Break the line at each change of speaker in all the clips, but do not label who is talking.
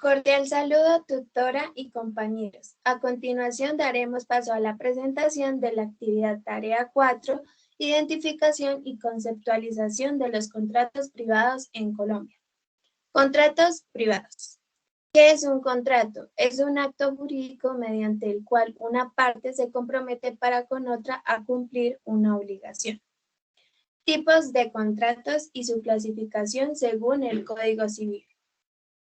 Cordial saludo, tutora y compañeros. A continuación daremos paso a la presentación de la actividad tarea 4, identificación y conceptualización de los contratos privados en Colombia. Contratos privados. ¿Qué es un contrato? Es un acto jurídico mediante el cual una parte se compromete para con otra a cumplir una obligación. Tipos de contratos y su clasificación según el Código Civil.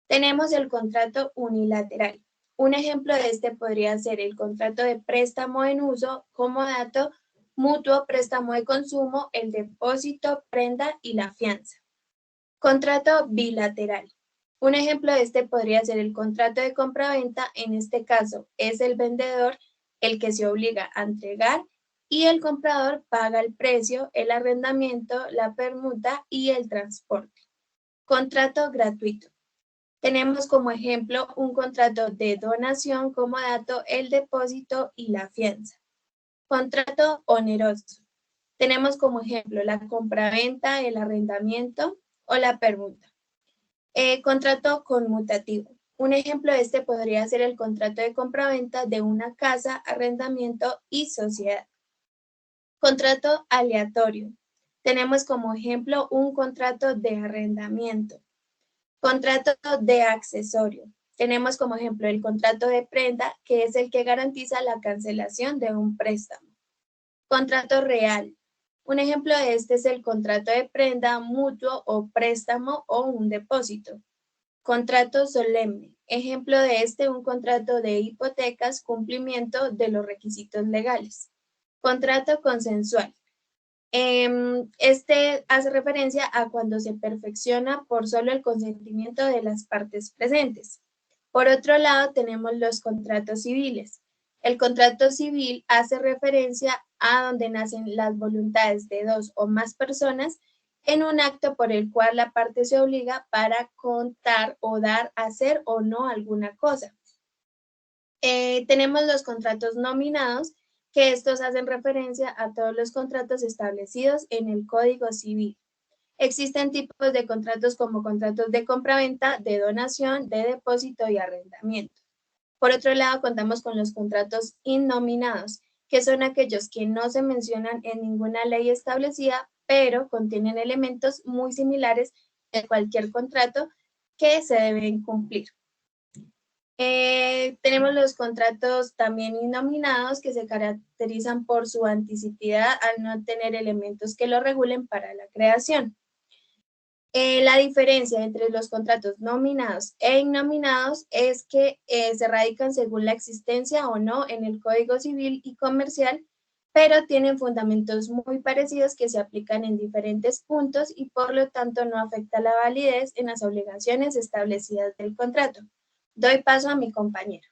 Tenemos el contrato unilateral. Un ejemplo de este podría ser el contrato de préstamo en uso, comodato, mutuo, préstamo de consumo, el depósito, prenda y la fianza. Contrato bilateral. Un ejemplo de este podría ser el contrato de compraventa. En este caso, es el vendedor el que se obliga a entregar y el comprador paga el precio, el arrendamiento, la permuta y el transporte. Contrato gratuito. Tenemos como ejemplo un contrato de donación, comodato, el depósito y la fianza. Contrato oneroso. Tenemos como ejemplo la compraventa, el arrendamiento o la permuta. Contrato conmutativo. Un ejemplo de este podría ser el contrato de compraventa de una casa, arrendamiento y sociedad. Contrato aleatorio. Tenemos como ejemplo un contrato de arrendamiento. Contrato de accesorio. Tenemos como ejemplo el contrato de prenda, que es el que garantiza la cancelación de un préstamo. Contrato real. Un ejemplo de este es el contrato de prenda, mutuo o préstamo o un depósito. Contrato solemne. Ejemplo de este, un contrato de hipotecas, cumplimiento de los requisitos legales. Contrato consensual. Este hace referencia a cuando se perfecciona por solo el consentimiento de las partes presentes. Por otro lado, tenemos los contratos civiles. El contrato civil hace referencia a donde nacen las voluntades de dos o más personas en un acto por el cual la parte se obliga para contar o dar, hacer o no alguna cosa. Tenemos los contratos nominados, que estos hacen referencia a todos los contratos establecidos en el Código Civil. Existen tipos de contratos como contratos de compraventa, de donación, de depósito y arrendamiento. Por otro lado, contamos con los contratos innominados, que son aquellos que no se mencionan en ninguna ley establecida, pero contienen elementos muy similares de cualquier contrato que se deben cumplir. Tenemos los contratos también innominados, que se caracterizan por su anticipicidad al no tener elementos que lo regulen para la creación. La diferencia entre los contratos nominados e innominados es que se radican según la existencia o no en el Código Civil y Comercial, pero tienen fundamentos muy parecidos que se aplican en diferentes puntos y por lo tanto no afecta la validez en las obligaciones establecidas del contrato. Doy paso a mi compañero.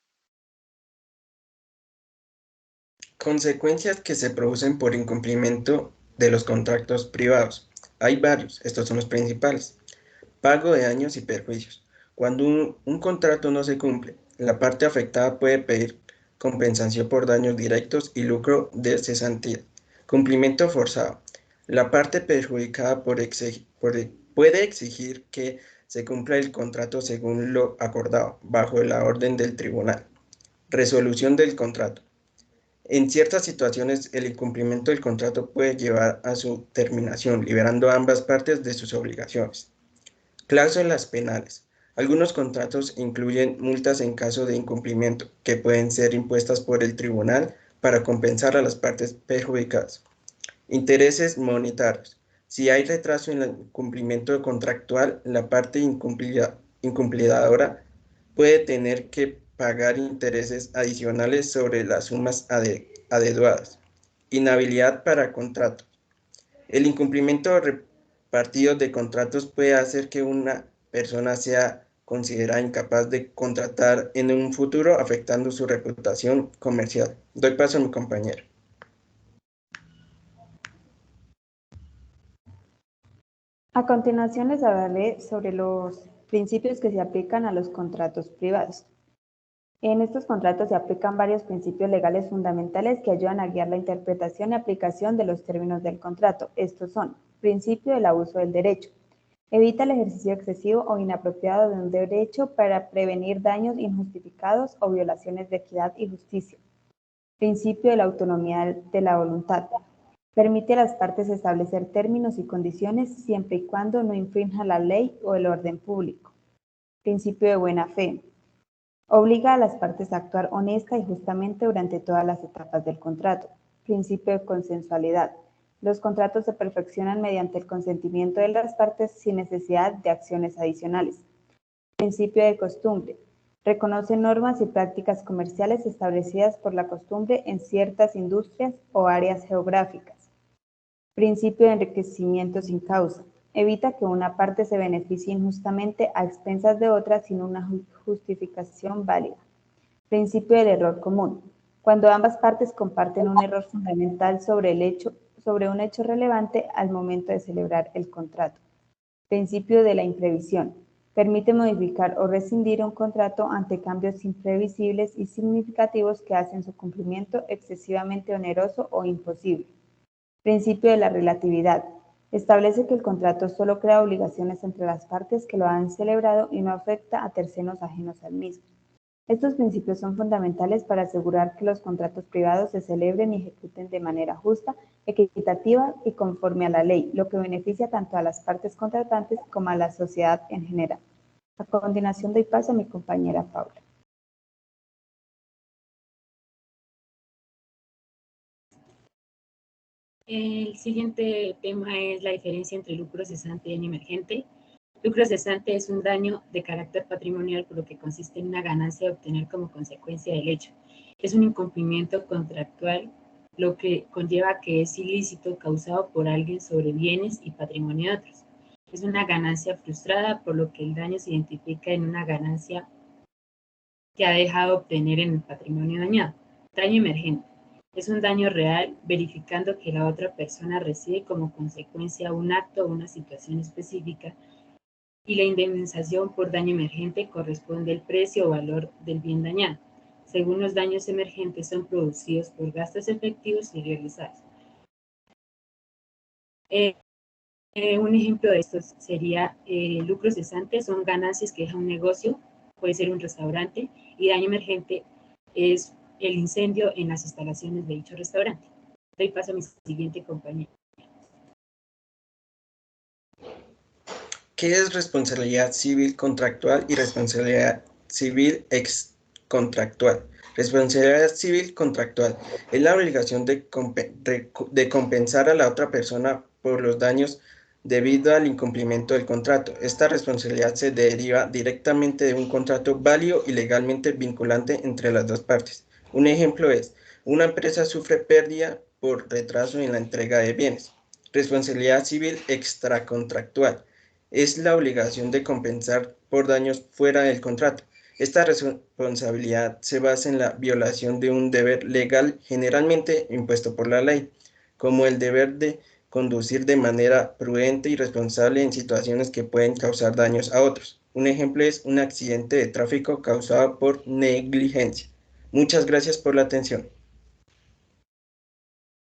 Consecuencias que se producen por incumplimiento de los contratos privados. Hay varios, estos son los principales. Pago de daños y perjuicios. Cuando un contrato no se cumple, la parte afectada puede pedir compensación por daños directos y lucro de cesantía. Cumplimiento forzado. La parte perjudicada puede exigir que se cumpla el contrato según lo acordado, bajo la orden del tribunal. Resolución del contrato. En ciertas situaciones, el incumplimiento del contrato puede llevar a su terminación, liberando a ambas partes de sus obligaciones. Cláusulas penales. Algunos contratos incluyen multas en caso de incumplimiento, que pueden ser impuestas por el tribunal para compensar a las partes perjudicadas. Intereses monetarios. Si hay retraso en el cumplimiento contractual, la parte incumplidora puede tener que pagar intereses adicionales sobre las sumas adeudadas. Inhabilidad para contratos. El incumplimiento repartido de contratos puede hacer que una persona sea considerada incapaz de contratar en un futuro, afectando su reputación comercial. Doy paso a mi compañero.
A continuación les hablaré sobre los principios que se aplican a los contratos privados. En estos contratos se aplican varios principios legales fundamentales que ayudan a guiar la interpretación y aplicación de los términos del contrato. Estos son: principio del abuso del derecho. Evita el ejercicio excesivo o inapropiado de un derecho para prevenir daños injustificados o violaciones de equidad y justicia. Principio de la autonomía de la voluntad. Permite a las partes establecer términos y condiciones siempre y cuando no infrinja la ley o el orden público. Principio de buena fe. Obliga a las partes a actuar honesta y justamente durante todas las etapas del contrato. Principio de consensualidad. Los contratos se perfeccionan mediante el consentimiento de las partes sin necesidad de acciones adicionales. Principio de costumbre. Reconoce normas y prácticas comerciales establecidas por la costumbre en ciertas industrias o áreas geográficas. Principio de enriquecimiento sin causa. Evita que una parte se beneficie injustamente a expensas de otra sin una justificación válida. Principio del error común. Cuando ambas partes comparten un error fundamental sobre un hecho relevante al momento de celebrar el contrato. Principio de la imprevisión. Permite modificar o rescindir un contrato ante cambios imprevisibles y significativos que hacen su cumplimiento excesivamente oneroso o imposible. Principio de la relatividad. Establece que el contrato solo crea obligaciones entre las partes que lo han celebrado y no afecta a terceros ajenos al mismo. Estos principios son fundamentales para asegurar que los contratos privados se celebren y ejecuten de manera justa, equitativa y conforme a la ley, lo que beneficia tanto a las partes contratantes como a la sociedad en general. A continuación doy paso a mi compañera Paula.
El siguiente tema es la diferencia entre lucro cesante y daño emergente. Lucro cesante es un daño de carácter patrimonial, por lo que consiste en una ganancia a obtener como consecuencia del hecho. Es un incumplimiento contractual, lo que conlleva que es ilícito causado por alguien sobre bienes y patrimonio de otros. Es una ganancia frustrada, por lo que el daño se identifica en una ganancia que ha dejado obtener en el patrimonio dañado. Daño emergente. Es un daño real, verificando que la otra persona recibe como consecuencia un acto o una situación específica, y la indemnización por daño emergente corresponde al precio o valor del bien dañado. Según los daños emergentes son producidos por gastos efectivos y realizados. Un ejemplo de esto sería lucro cesante, son ganancias que deja un negocio, puede ser un restaurante, y daño emergente es el incendio en las instalaciones de dicho restaurante. Doy paso a mi siguiente compañero.
¿Qué es responsabilidad civil contractual y responsabilidad civil excontractual? Responsabilidad civil contractual es la obligación de compensar a la otra persona por los daños debido al incumplimiento del contrato. Esta responsabilidad se deriva directamente de un contrato válido y legalmente vinculante entre las dos partes. Un ejemplo es, una empresa sufre pérdida por retraso en la entrega de bienes. Responsabilidad civil extracontractual es la obligación de compensar por daños fuera del contrato. Esta responsabilidad se basa en la violación de un deber legal generalmente impuesto por la ley, como el deber de conducir de manera prudente y responsable en situaciones que pueden causar daños a otros. Un ejemplo es un accidente de tráfico causado por negligencia. Muchas gracias por la atención.